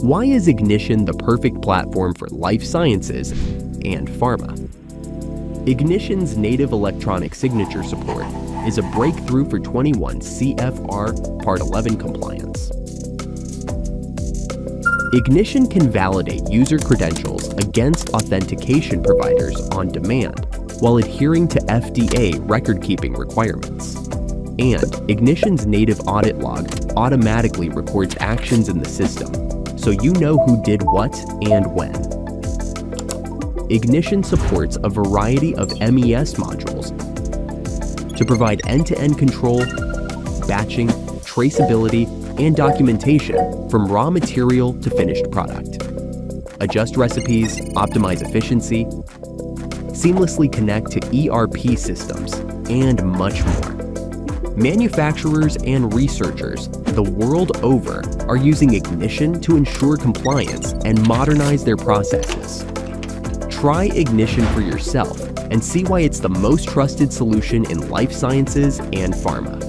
Why is Ignition the perfect platform for life sciences and pharma? Ignition's native electronic signature support is a breakthrough for 21 CFR Part 11 compliance. Ignition can validate user credentials against authentication providers on demand while adhering to FDA record-keeping requirements. And Ignition's native audit log automatically records actions in the system, so you know who did what and when. Ignition supports a variety of MES modules to provide end-to-end control, batching, traceability, and documentation from raw material to finished product. Adjust recipes, optimize efficiency, seamlessly connect to ERP systems, and much more. Manufacturers and researchers the world over are using Ignition to ensure compliance and modernize their processes. Try Ignition for yourself and see why it's the most trusted solution in life sciences and pharma.